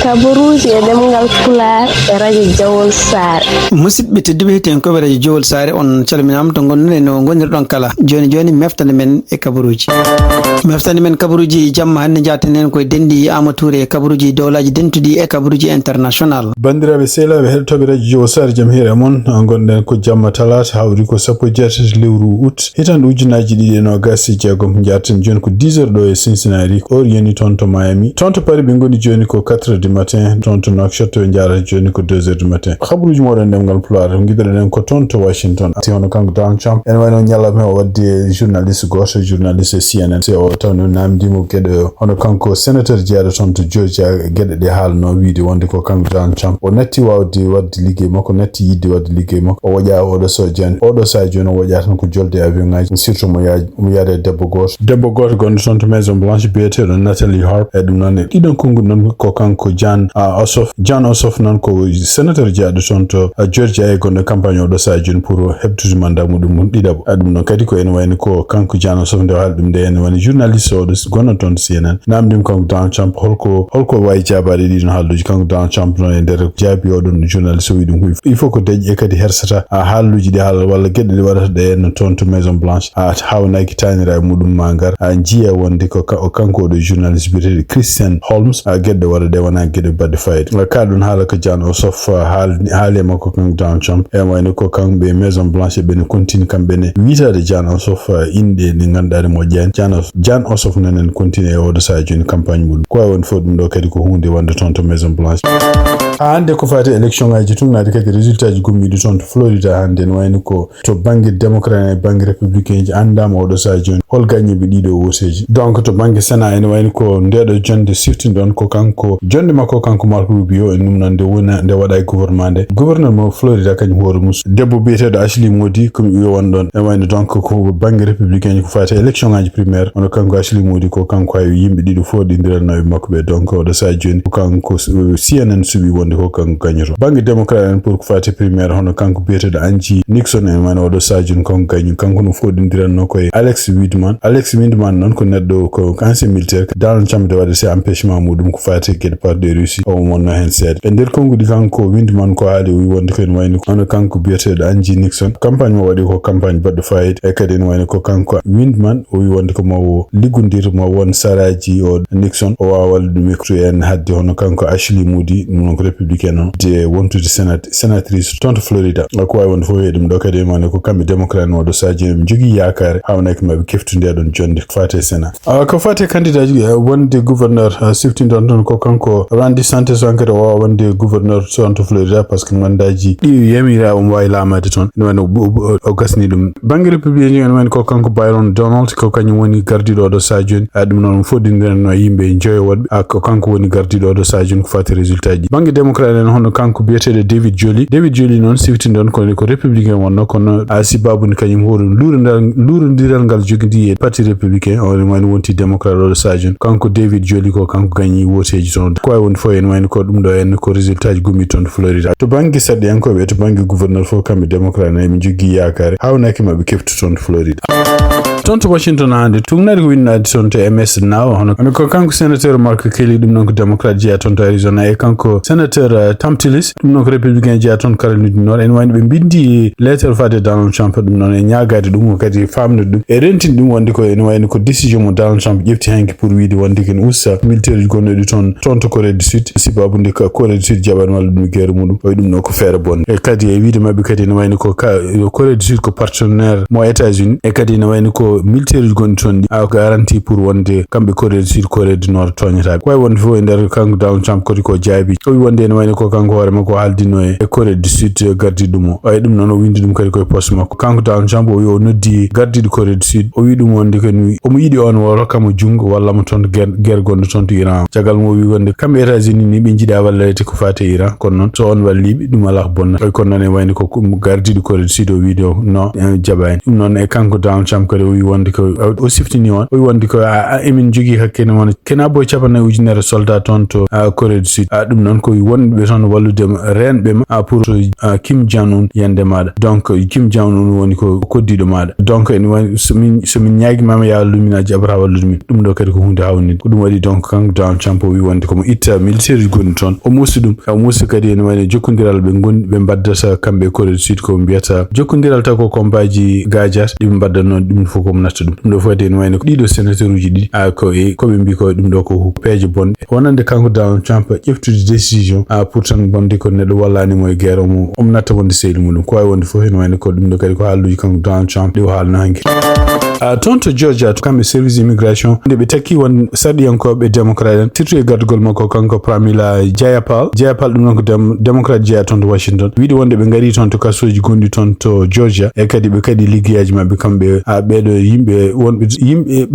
kaburuji e demgal Pulaar e radio Jawol Sare. Musidɓe tedduɓe heten ko radio Jawol Sare on calminama to gonnuɗen no gonirɗon kala joni meftande men e kaburuji. Meftande men kaburuji jamma hande jaten koye dendi amature e kaburuji dowlaji dentuɗi e kaburuji international. Bandiraɓe sehlaɓe heɗotoɓe radio Jawol Sare jaam hiire moon gonɗen ko jamma talata hawri ko sappo e jeetati lewru août hitande ujunaji ɗiɗi e nogas e jeegom jaten joni ko 10 heures ɗo e Cincinnati or yoni toon to Miami toon to Paris ɓe goni joni ko 4 heures du matin toon to Nouakchott ɓe jarata joni ko 2 heures du matin habaruji moɗon demgal Pulaar guiɗoɗen ko toon to Washington ti hono kanko Donald Trump ene wayno ñallam he o waddi journaliste goto journaliste CNN se o tawno namdimo gueɗe hono kanko sénateur jeeɗo toon to Georgia gueɗe ɗe haalno wiide wonde ko kanko Donald Trump o natti wawde wadde liggey makko natti yidde wadde liggey makko o waƴa oɗo so joni oɗo sa joni o waƴa tan ko jolde avion ngaji surtout mo yaade debbo goto gonɗo toon to Maison Blanche biyeteɗo Natalie Harp e ɗum noon ɗiɗon konngol noon ko kanko John Ossoff noon ko sénateur jeeɗo toon to Georgia e gonɗo campagne oɗo sa joni pour heɓtude mandat muɗum ɗiɗaɓo ɗum noon kadi ko ene wayno ko kanko John Ossoff nde haali ɗum nde ene wayno journaliste oɗo gonno toon to CNN namdima kanko Donald Trump holko wawi jabade ɗiɗon haalluji kanko Donald Trump noon e nder jaabi oɗon journaliste o wi ɗum il faut ko deƴƴe kadi hersata haalluji ɗi haala walla gueɗe ɗe waɗata ɗe henno toon to Maison Blanche hawnaki tanira e muɗum ma ngar jiiya wonde ko kanko oɗo journaliste biyeteɗo Christian Holmes gueɗe waɗa ɗe wona gueɗe badde fayida kaɗon haala ko John Ossoff haali makko kanko Donald Trump e wayno ko kamɓe Maison Blanche ɓene continue kamɓene wiitade John Ossoff inde nde ganduɗa mo ƴen John Ossoff nanen continue e oɗo sa joni campagne muɗum ko woni fof ɗum ɗo kadi ko hunde wonde toon to Maison Blanche hande ko fati élection ngaji tumnade kadi résultat ji gummiɗo toon to Florida hande ne wayno ko to banggue démocrate e banggue républicain ji andama oɗo sa joni hol gañiɓe ɗiɗo woseji donc to banggue Sénat ene wayno ko ndeɗo jonde siftinɗon ko kanko jonde makko kanko Marco Rubio e ɗum noon nde waɗa e gouvernement gouverneur mo Florida kañum hoore mum debbo biyeteɗo Ashley Moody komi wi wonɗon e wayno donc ko banggue républicain ji ko fati élection ngaji primaire ono kanko Ashley Moody ko kanko hay yimɓe ɗiɗo foɗidiranno e makko ɓe donc oɗo sa joni ko kanko CNN suuɓi wonde ko kanko gañoto banggue démocrate en pour ko fati primaire hono kanko biyeteɗo Angie Nixon en wayno oɗo sa joni kanko gañi kanko no foɗidiranno koye Alex Windman noon ko neɗɗo ko ancien militaire Donald Trump de waɗa se empêchement muɗum ko fati gueɗe par de Russie o wonno hen seeɗa e nder konngudi kanko Windman ko haali o wi wonde ko en wayno hono kanko biyeteɗo Angie Nixon campagne mo waɗi ko campagne baɗɗo fayida e kadi en wayno ko kanko Windman o wi wonde ko mawo liggodir mo won saraji o Nixon o wawa wallude micro en hadde hono kanko Ashley Moody ɗum noon ko républicain on de wontude sénatrice toon to Florida ko wawi wonde fof wi ɗum ɗo kadi en wayno ko kamɓe démocrate oɗo sa joni ɓe jogui yakare hawnaki maɓe keftude ɗon jonde ko fate Sénat ko fate candidat ji wonde gouverneur siftinɗon toon ko kanko Ron DeSantis on kadi o wawa wonde gouverneur toon to Florida par ce que mandaji ɗi yamira omo wawi lamade toon ene wayno o gasni ɗum banggue républicain ji ene wayno ko kanko Byron Donald ko kañum woni gardiɗo oɗo sa joni ɗum noon foɗidiranno yimɓe joyowoɗɓe ko kanko woni gardiɗo oɗo sa joni ko fati résultat ji banggue démocrate en hono kanko biyeteɗo David Joly noon siftinɗon ko républicain wonno kono sibabude kañum hoore lurodiral ngal jogui e parti républicain o wayno wonti démocrate oɗo sa joni kanko David Joly ko kanko gañi woteji toon ko wawi wonde fof en wayno ko ɗum ɗo en ko résultat ji gummi toon to Florida to banggue saɗɗiyankoɓe to banggue gouverneur fof kamɓe démocrate en ɓe jogui yakare hawnaki maɓe keftu toon to Florida toon to Washington hande tumnade ko winnade toon to MS Now hono ko kanko sénateur Mark Kelly ɗum noon ko démocrate jeeya toon to Arizona e kanko sénateur Tom Tillis ɗum noon ko républicain jeeya toon Caroline du Nord en wayno ɓe bindi lettre fade Donald Trump ɗum noon e ñagade ɗum kadi famnude ɗum e rentinde ɗum wonde ko ene wayno ko décision mo Donald Trump ƴefti hanki pour wiide wonde ken usta militaire ji gonnoɗi toon to Corée du Sud sababude ko Corée du Sud jaɓani walla ɗum guerre muɗum o wi ɗum ɗo ko feere bonde e kadi e wiide mabɓe kadi ene wayno ko Corée du Sud ko partenaire mo États-Unis e kadi ene wayno ko militaire ji gonɗi toon ɗi garanti pour wonde kamɓe Corée du Sud Corée du Nord toñataɓe ko wawi wonde fof e nder kanko Donald Trump kadi ko jaabi o wi wonde ene wayno ko kanko hoore makko haaldino e Corée du Sud gardiɗo mo o ɗum noon o windi ɗum kadi koye poste makko kanko Donald Trump o wi o noddi gardiɗo Corée du Sud o wi ɗum wonde kadi omo yiiɗi on o rokkamo jungo walla mo toon guerre gonɗo toon to Iran caggal mo wi wonde kamɓe États-Unis ni ɓe jiiɗa wallete ko fate Iran kono noon so on walliɓe ɗum ala ko bonna kono noon e wayno ko gardiɗo Corée du Sud o wi ɗo non jaɓani ɗum noon e kanko Donald Trump kadi o wi wonde ko o siftini on o wi wonde ko emin jogi hakkene won kena boy capana ujunere soldat ton to Corée du Sud dum non ko wonbe ton wallude renbe ma pour Kim Jong Un yande mada donc Kim Jong Un woni ko koddido mada donc en woni so min nyaagi mama ya lumina jabra wallude dum do kadi ko hunde hawni ko dum wadi donc kan down champo wi wonde ko mo itta militaire goni ton o musudum kadi en woni jokkondiral be baddata kambe Corée du Sud ko mbiyata jokkondiral ta ko kombaji gajas dum badda non dum fo ko natta dum do fodi en woni ko dido sénateur uji di ko be mbi ko dum do ko peje bon wonande kanko down champo ƴeftude décision pour tan bonde ko nedo wallani moy guerre mo natta wonde seydi mudum ko ay wonde fo en woni ko dum do kadi ko haaluji kanko down champo de haalna hanki tonto Georgia to kambe service immigration de be taki won sadiyankobe democrat titre gadgol mako kanko Pramila Jayapal dum non ko democrat jeya ton to Washington widi wonde be ngari ton to kasoji gondi ton to Georgia e kadi be kadi liggeyaaji mabbe kambe bedo yimbe wonbe yimbe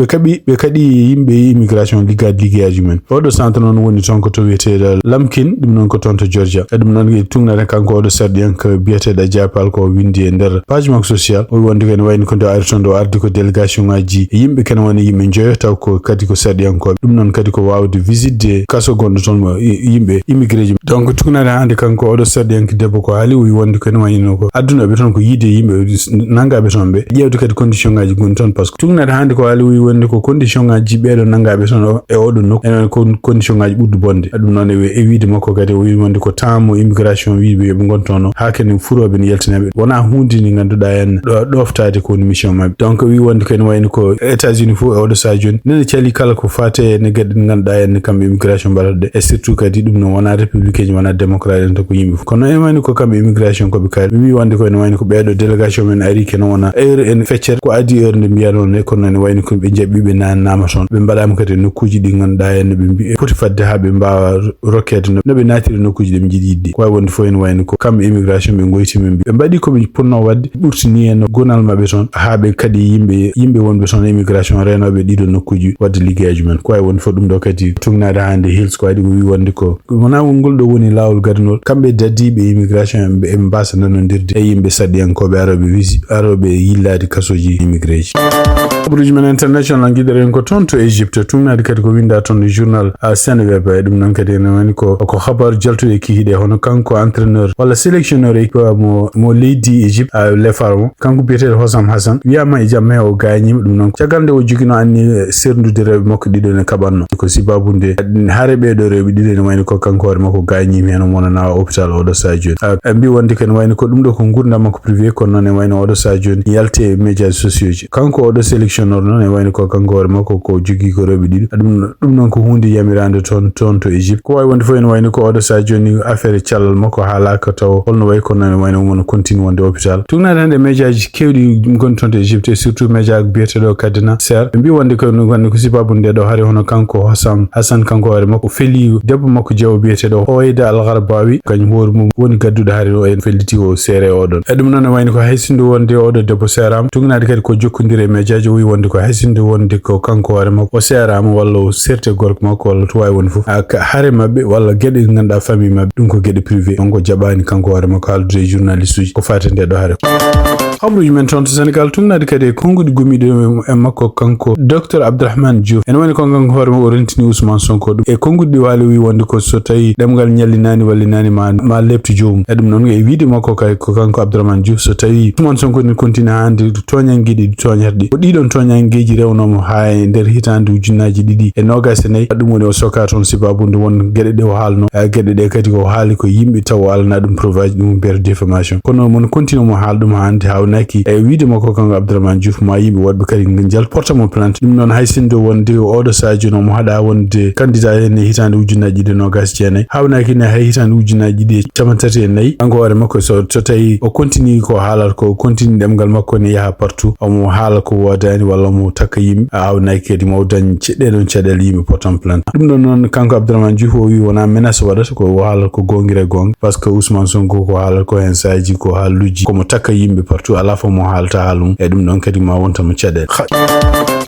be kadi yimbe immigration liggeyaaji men odo centre non woni ton ko to wiete Lamkin dum non ko ton to Georgia dum non tungnare kanko odo sadiyanko biete da Jayapal ko windi e der page mak social o wonde ken wayni ko do arton do ardi ko delegation ngaji yimbe ken woni yimbe joyota ko kadi ko sadiyanko dum non kadi ko wawde visite kaso gondo ton yimbe immigré donc tungnare hande kanko odo sadiyanko debbo ko hali wi wonde ken wayni ko aduna be ton ko yide yimbe nangabe ton be jewde kadi condition ngaji gon ton parce que tungnare hande ko hali wi wonde ko condition ngaji beedo nangabe ton e odo nokku en ko condition ngaji buddu bonde dum non e wiide makko kadi wi wonde ko tamo immigration wiibe be gontono hakene furobe ni yeltinabe wona hundi ni ganduda en doftade ko ni mission mabbe donc wi wonde ken wayni ko États-Unis fu e odo sajoni nene cali kala ko fate ne gadde ganduda en kambe immigration balade e surtout kadi dum non wona républicain wona démocrate en to ko yimbe fu kono e wayni ko kambe immigration ko be kala mi wonde ko en wayni ko beedo delegation men ari ken wona heure en feccer ko adi heure nde mbiano ne kono en wayni ko be jabbi be nan nama ton be mbadama kadi nokkuji di ganduda en be mbi poti fadde ha be mbawa rocket no be natiri nokkuji de mjidi yidde ko wonde fo en wayni ko kambe immigration be goyti men be mbadi ko mi ponno wadde burtini en gonal mabbe ton ha be kadi yimbe wonbe ton immigration renobe dido nokkuji wadde liggeyaaji men ko wonde fo dum do kadi tungnade hande hills ko adi ko wi wonde ko wona wongol do woni lawol gadnol kambe dadibe immigration be mbasa nanondirde e yimbe sadiyankobe arobe yillade kasoji immigration Brujman International ngidere ko ton to Egypte tungnade kadi ko winda ton journal Seneweb dum non kadi en woni ko habar jaltude kihide hono kanko entraîneur wala sélectionneur équipe mo leydi Egypte le pharaon kanko biete Hosam Hassan wiyama e jamme o gañi dum non cagande o jogino anni serndude rewbe makko dido ne kabanno ko sibabunde harebe do rewbe dido ne wayni ko kanko hore makko gañi men mona na hôpital o do sadio ambi wonde ken wayni ko dum do ko gurna makko privé ko non e wayni o do sadio yalte médias sociaux kanko o do sélectionneur non e wayni ko kanko hore makko ko jogi ko rewbe dido dum non ko hunde yamirande ton to Egypte ko way wonde fo en wayni ko odo sadio ni affaire chalal makko halaka taw holno way ko non wayno mon continue wonde hôpital tugna hande médiaji kewdi gon ton to Egypte surtout média biete do kadina ser mbi wonde ko sibabunde do hari hono kanko Hassan kanko hore makko feli debbo makko jewo biete do Hoyda al-Gharbawi kany hor mum woni gaddude hari o en felliti o sere odon edum non wayni ko haysindu wonde odo debbo seram tugna kadi ko jokkondire médiaji wi wonde ko haysindu wonde ko kanko hore makko o seram walla o serte gorko makko walla to way woni fu hare mabbe walla gede nganda famille mabbe dum ko gede privé on ko jabani kanko hore makko haldude journaliste uji ko fatende do hare habruji men ton to Senegal tungnade kadi kongudi gomide e makko kanko Dr Abdourahmane Diouf en woni ko kanko hore mo rentini Ousmane Sonko dum e kongudi wali wi wonde ko so tawi demgal nyallinani wallinani ma lepti jomum e dum non e wiide makko kay ko kanko Abdourahmane Diouf so tawi Ousmane Sonko ni continue hande toñangidi toñardi ko didon toñangeji rewnomo ha e der hitande ujunnaji didi e nogas nayi dum woni o soka ton sibabunde won gede de o halno gede de kadi ko haali ko yimbe taw alna dum provide dum ber déformation kono mon continue mo haal dum hande hawnaki e wiide makko kanko Abdourahmane Diouf ma yimbe wadbe kadi ngal porta mo plante dum non haysindo wonde odo sadio no mo hada wonde candidat en hitande ujunnaji de nogas jene hawnaki ne hay hitande ujunnaji de tamantati en nayi ango wore makko so tawi o continue ko haalar ko continue demgal makko ne yaha partout o mo haala ko wodani walla mo takka yimbe hawnaki kadi mo dañ cede don cedel yimbe portam plante dum non kanko Abdourahmane Diouf o wi wona menace wadata ko haala ko gongire gong parce que Ousmane Sonko ko haala ko en saji ko haaluji ko mo takka yimbe partout ala fo mo haalta haalum e dum don kadi ma wonta mo cede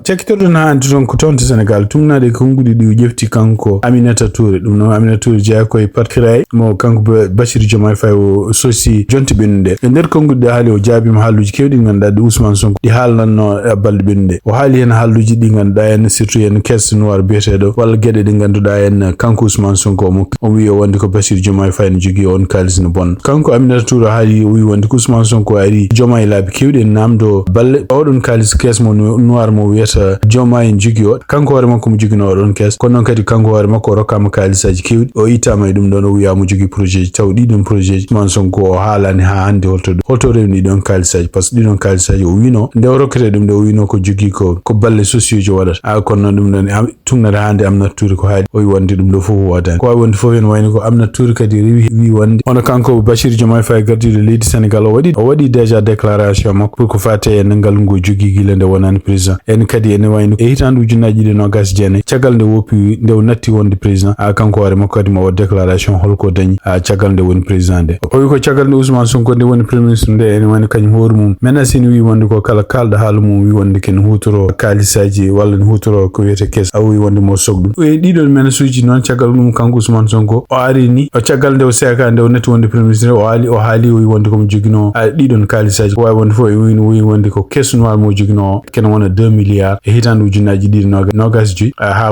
cekitoɗo na andi ton ko tonto Sénégal tungnade konguɗi ɗi jefti kanko Aminata Touré ɗum no Aminata Touré jeeya koye partiray mo kanko Bassirou Diomaye Faye o sosi jonti ɓennude e nder konguɗi ɗi haali o jaabima haalluji kewɗi ganduɗa ɗi Ousmane Sonko ɗi haalnanno balɗe ɓennude o haali hen haalluji ɗi ganduɗa hen surtout hen caisse noire biyeteɗo walla gueɗe ɗe ganduɗa hen kanko Ousmane Sonko o wi o wonde ko Bassirou Diomaye Faye ne jogui on kalis no bon kanko Aminata Touré haali o wi wonde ko Ousmane Sonko ari Diomaye laabi kewɗi en namdo balle oɗon kalis caisse mo noire mo wiyata Diomaye en jogui o kanko hoore makko mo jogino oɗon caisse kono noon kadi kanko hoore makko o rokkama kalisaji kewɗi o ittama e ɗum ɗon o wiya mo jogui projet ji taw ɗiɗon projet ji Ousmane Sonko o haalani ha hande holto rewni ɗon kalisaji par ce que ɗiɗon kalisaji o wino nde o rokkete ɗum nde o wino ko jogui ko balle sociaux ji waɗata kono noon ɗum ɗon tugnata hande Aminata Touré ko haali o wi wonde ɗum ɗo fof o waɗani ko wawi wonde fof hen wayni ko Aminata Touré kadi wi wonde hono kanko Bassirou Diomaye Faye gardiɗo leydi Sénégal o waɗi déjà déclaration makko pour ko fate e ngal ngo jogui guila nde wonani président en kadi ene wayno e hitande ujunnaji ɗiɗi nogas jeenayyi caggal nde woppi nde o natti wonde président kanko hoore makko kadi mo waɗ déclaration holko dañi caggal nde woni président nde o wi ko caggal nde Ousmane Sonko nde woni premier ministre nde ene wayno kañum hoore mum menacine wi wonde ko kala kalɗo haala mum wi wonde ken hutoro kalisaji walla ne hutoro ko wiyete caisse a wi wonde mo sogɗum e ɗiɗon menace uji noon caggal ɗum kanko Ousmane Sonko o ari ni o caggal nde o seeka nde o natti wonde premier ministre o haali o wi wonde komo joguino ɗiɗon kalisaji ko wawi wonde fof e wi wonde ko caisse noire mo joguino kene wona 2 milliards e hitande ujunnaji ɗiɗi nogas joyyi ha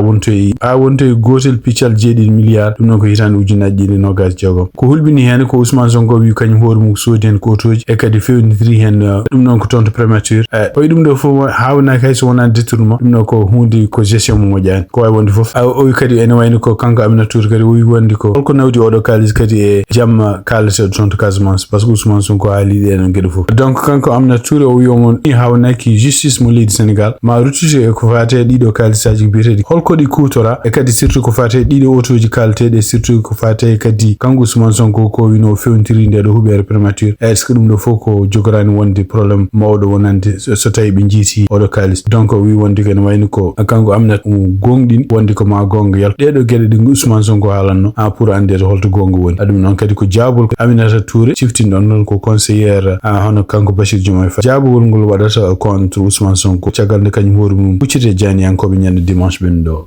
wonto e gotel piccal 7 milliards ɗum noon ko hitande ujunnaji ɗiɗi nogas jeegom ko hulɓini hen ko Ousmane Sonko wi kañum hoore mum soodi hen ko otoji e kadi fewnitiri hen ɗum noon ko tonto prémature o wi ɗum ɗo fof hawnaki hay so wonani détournement ɗum ɗo ko hunde ko gestion mo moƴƴani ko wawi wonde fof o wi kadi ene wayno ko kanko Aminata Touré kadi o wi wonde ko holko nawdi oɗo kalis kadi e jamma kalateɗo tonto Casamance par ce que Ousmane Sonko haali ɗeɗon gueɗe fof donc kanko Aminata Touré o wi omon ni hawnaki justice mo leydi Sénégal ma ruttute e ko fate ɗiɗo kalisaji biyeteɗi holko ɗi kutora e kadi surtout ko fate ɗiɗo otoji kalateɗe surtout ko fate kadi kanko Ousmane Sonko ko wino fewnitiri nde ɗo huɓere prémature est ce que ɗum ɗo fof ko jogorani wonde probléme mawɗo wonande so tawi ɓe jiiti oɗo kalis donc o wi wonde kene wayno ko kanko Aminata gonɗin wonde ko ma gonga yalta ɗeɗo gueɗe ɗi Ousmane Sonko haalanno pour andede holto gonga woni ɗum noon kadi ko jaabol Aminata Touré ciftinɗon noon ko conseillére hono kanko Bassirou Diomaye Faye jaabugol ngol waɗata contre Ousmane Sonko caggal nde kañum hoore mum huccite janiyankoɓe ñande dimanche ɓennuɗo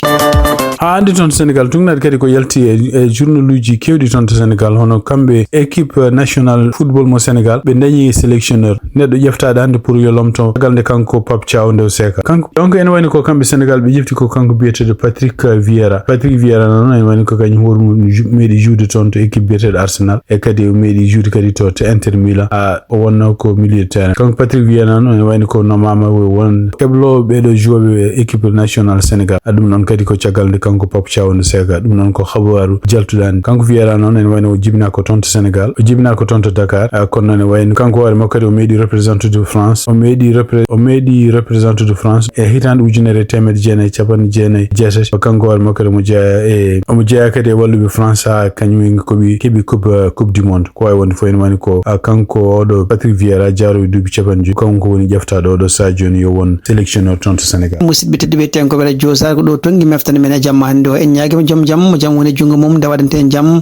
andi toon to Sénégal tugnade kadi ko yalti e journal uji kewɗi toon to Sénégal hono kamɓe équipe national football mo Sénégal ɓe dañi sélectionneur neɗɗo ƴeftaɗe hande pour yo lomto caggal nde kanko Pape Thiaw nde o seeka kanko donc ene wayno ko kamɓe Sénégal ɓe ƴefti ko kanko biyeteɗo Patrick Vieira noon ene wayno ko kañum hoore mum meeɗi juude toon to équipe biyeteɗo Arsenal e kadi o meeɗi juude kadi to Inter Milan o wonno ko milieu de terrain kanko Patrick Vieira noon ene wayno ko nomama won heblo ɓeɗo jouɓe équipe national Sénégal ɗum noon kadi ko caggal nde kanko Pape Thiaw no seeka ɗum noon ko habaru jaltuɗani kanko Vieira noon ene wayno o jibina ko toon to Sénégal o jibina ko toon to Dakar kono noon ene wayno kanko hoore makko kadi o meeɗi représenté de France o meeɗi représenté de France e hitande ujunere 1997 kanko hoore makko kadi omo jeeya kadi e walluɓe France ha kañum heeɓi coupe du monde ko wawi wonde fof ene wayno ko kanko oɗo Patrick Vieira jaarowi duuɓi capanɗe 5 kanko woni ƴeftaɗo oɗo sadio joni yo won sélectionneur toon to Sénégal musidɓe tedduɓe tenko ɓeɗa josar ko ɗo tonggui meftande men e jamma hande o en ñaguima joom jaam mo jaam woni jungo mum nde waɗante en jaam